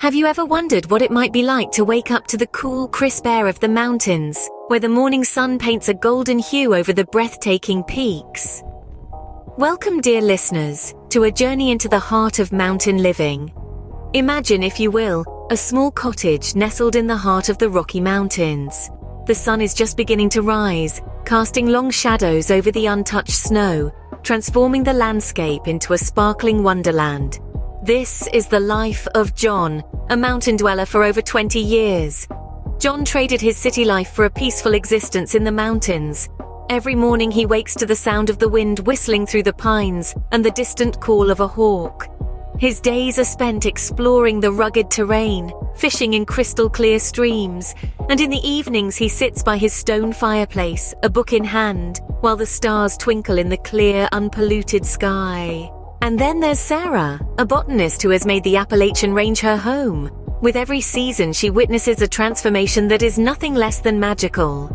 Have you ever wondered what it might be like to wake up to the cool, crisp air of the mountains, where the morning sun paints a golden hue over the breathtaking peaks? Welcome, dear listeners, to a journey into the heart of mountain living. Imagine, if you will, a small cottage nestled in the heart of the Rocky Mountains. The sun is just beginning to rise, casting long shadows over the untouched snow, transforming the landscape into a sparkling wonderland. This is the life of John, a mountain dweller for over 20 years. John traded his city life for a peaceful existence in the mountains. Every morning he wakes to the sound of the wind whistling through the pines and the distant call of a hawk. His days are spent exploring the rugged terrain, fishing in crystal-clear streams, and in the evenings he sits by his stone fireplace, a book in hand, while the stars twinkle in the clear, unpolluted sky. And then there's Sarah, a botanist who has made the Appalachian Range her home. With every season, she witnesses a transformation that is nothing less than magical.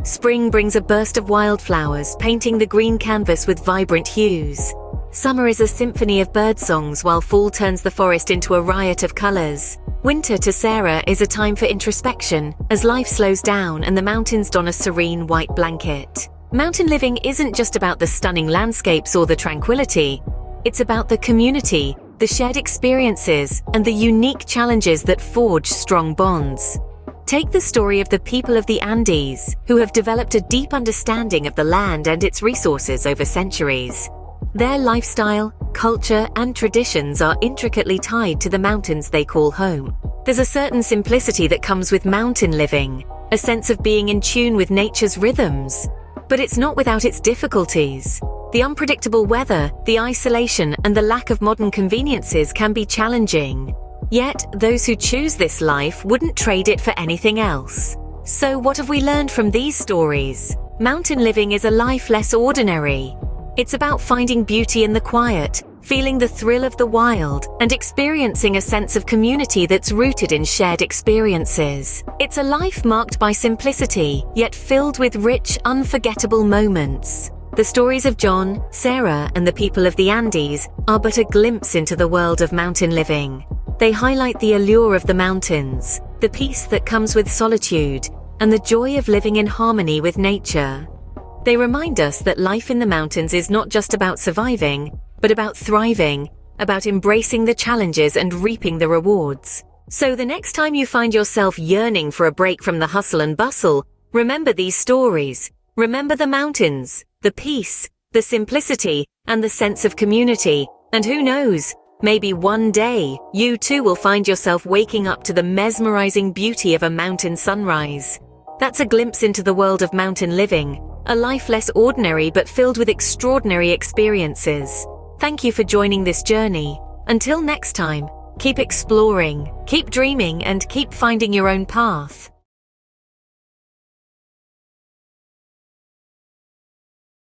Spring brings a burst of wildflowers, painting the green canvas with vibrant hues. Summer is a symphony of birdsongs, while fall turns the forest into a riot of colors. Winter, to Sarah, is a time for introspection, as life slows down and the mountains don a serene white blanket. Mountain living isn't just about the stunning landscapes or the tranquility. It's about the community, the shared experiences, and the unique challenges that forge strong bonds. Take the story of the people of the Andes, who have developed a deep understanding of the land and its resources over centuries. Their lifestyle, culture, and traditions are intricately tied to the mountains they call home. There's a certain simplicity that comes with mountain living, a sense of being in tune with nature's rhythms. But it's not without its difficulties. The unpredictable weather, the isolation, and the lack of modern conveniences can be challenging. Yet, those who choose this life wouldn't trade it for anything else. So what have we learned from these stories? Mountain living is a life less ordinary. It's about finding beauty in the quiet, feeling the thrill of the wild, and experiencing a sense of community that's rooted in shared experiences. It's a life marked by simplicity, yet filled with rich, unforgettable moments. The stories of John, Sarah, and the people of the Andes are but a glimpse into the world of mountain living. They highlight the allure of the mountains, the peace that comes with solitude, and the joy of living in harmony with nature. They remind us that life in the mountains is not just about surviving, but about thriving, about embracing the challenges and reaping the rewards. So the next time you find yourself yearning for a break from the hustle and bustle, remember these stories. Remember the mountains, the peace, the simplicity, and the sense of community. And who knows, maybe one day, you too will find yourself waking up to the mesmerizing beauty of a mountain sunrise. That's a glimpse into the world of mountain living, a life less ordinary but filled with extraordinary experiences. Thank you for joining this journey. Until next time, keep exploring, keep dreaming, and keep finding your own path.